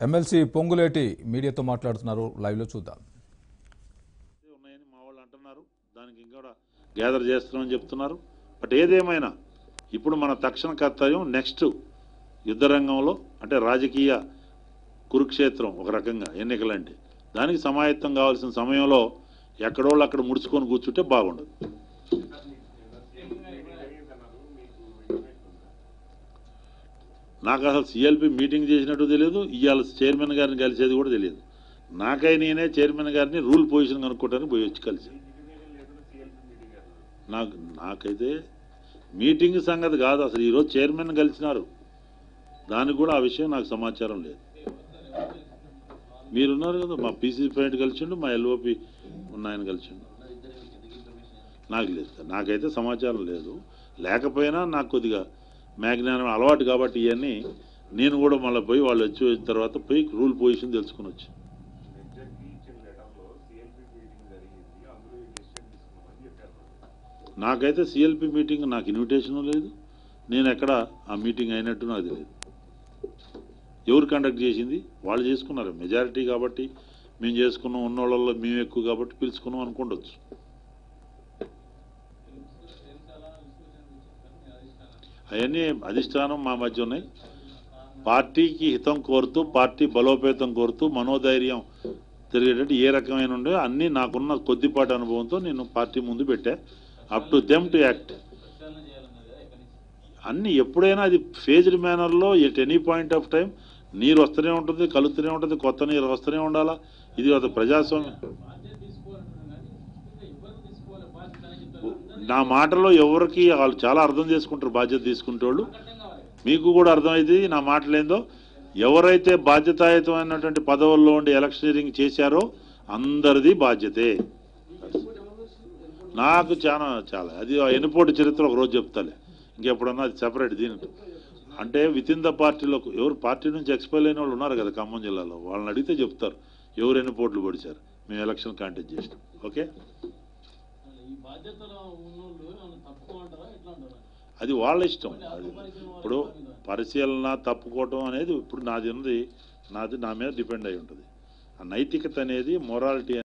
MLC Ponguleti మీడియాతో మాట్లాడుతున్నారు. లైవ్లో చూద్దాం. ఉన్నాయని మా వాళ్ళు అంటున్నారు, దానికి ఇంకా గ్యాదర్ చేస్తున్నామని చెప్తున్నారు. బట్ ఏదేమైనా ఇప్పుడు మన తక్షణ కర్తవ్యం నెక్స్ట్ యుద్ధ రంగంలో అంటే రాజకీయ కురుక్షేత్రం ఒక రకంగా ఎన్నికలంటే దానికి సమాయత్తం కావాల్సిన సమయంలో ఎక్కడోళ్ళు అక్కడ ముడుచుకొని కూర్చుంటే బాగుండదు. నాకు అసలు సిఎల్పి మీటింగ్ చేసినట్టు తెలియదు, ఇవాళ చైర్మన్ గారిని కలిసేది కూడా తెలియదు. నేనే చైర్మన్ గారిని రూల్ పొజిషన్ కనుక్కోవడానికి పోయి వచ్చి కలిసి నాకైతే మీటింగ్ సంగతి కాదు, అసలు ఈరోజు చైర్మన్ కలిసినారు, దానికి కూడా ఆ విషయం నాకు సమాచారం లేదు. మీరున్నారు కదా, మా పీసీ ప్రెసిడెంట్ కలిసిండు, మా ఎల్ఓపి ఉన్నాయని కలిసిండు, నాకు లేదు, నాకైతే సమాచారం లేదు. లేకపోయినా నాకు కొద్దిగా మ్యాజ్ఞానం అలవాటు కాబట్టి ఇవన్నీ నేను కూడా మళ్ళీ పోయి వాళ్ళు వచ్చి వచ్చిన తర్వాత పోయి రూల్ పొజిషన్ తెలుసుకుని వచ్చి. నాకైతే సిఎల్పి మీటింగ్ నాకు ఇన్విటేషన్ లేదు, నేను ఎక్కడ ఆ మీటింగ్ అయినట్టు నాకు తెలియదు. ఎవరు కండక్ట్ చేసింది వాళ్ళు చేసుకున్నారు, మెజారిటీ కాబట్టి మేము చేసుకున్నాం, ఉన్నోళ్ళల్లో మేము ఎక్కువ కాబట్టి పిలుచుకున్నాం అనుకుండొచ్చు. అవన్నీ అధిష్టానం మా మధ్య ఉన్నాయి. పార్టీకి హితం కోరుతూ పార్టీ బలోపేతం కోరుతూ మనోధైర్యం తిరిగేటట్టు ఏ రకమైన ఉండే అన్నీ నాకున్న కొద్దిపాటి అనుభవంతో నేను పార్టీ ముందు పెట్టా. Up to them to act. అన్నీ ఎప్పుడైనా అది ఫేజ్డ్ మేనర్లో at any point of time నీరు వస్తూనే ఉంటుంది, కలుస్తూనే ఉంటుంది, కొత్త నీరు వస్తూనే ఉండాలా. ఇది ఒక ప్రజాస్వామ్యం. నా మాటలో ఎవరికి వాళ్ళు చాలా అర్థం చేసుకుంటారు బాధ్యత తీసుకుంటే వాళ్ళు. మీకు కూడా అర్థమైంది నా మాటలేందో. ఎవరైతే బాధ్యతాయుతమైనటువంటి పదవుల్లో ఉండి ఎలక్షనీరింగ్ చేశారో అందరిది బాధ్యతే. నాకు చాలా అది ఎన్నిపోటు చరిత్ర ఒకరోజు చెప్తాలే, ఇంకెప్పుడన్నా అది సెపరేట్. దీనికి అంటే విత్ ఇన్ ద పార్టీలో ఎవరు పార్టీ నుంచి ఎక్స్పైర్ అయిన వాళ్ళు ఉన్నారు కదా ఖమ్మం జిల్లాలో, వాళ్ళని అడిగితే చెప్తారు ఎవరు ఎన్ని పోట్లు పొడిచారు, మేము ఎలక్షన్ కాంటెస్ట్ చేసినాం. ఓకే, అది వాళ్ళ ఇష్టం. అది ఇప్పుడు పరిశీలన తప్పుకోవటం అనేది ఇప్పుడు నాది నా మీద డిపెండ్ అయి ఉంటుంది. ఆ నైతికత అనేది మొరాలిటీ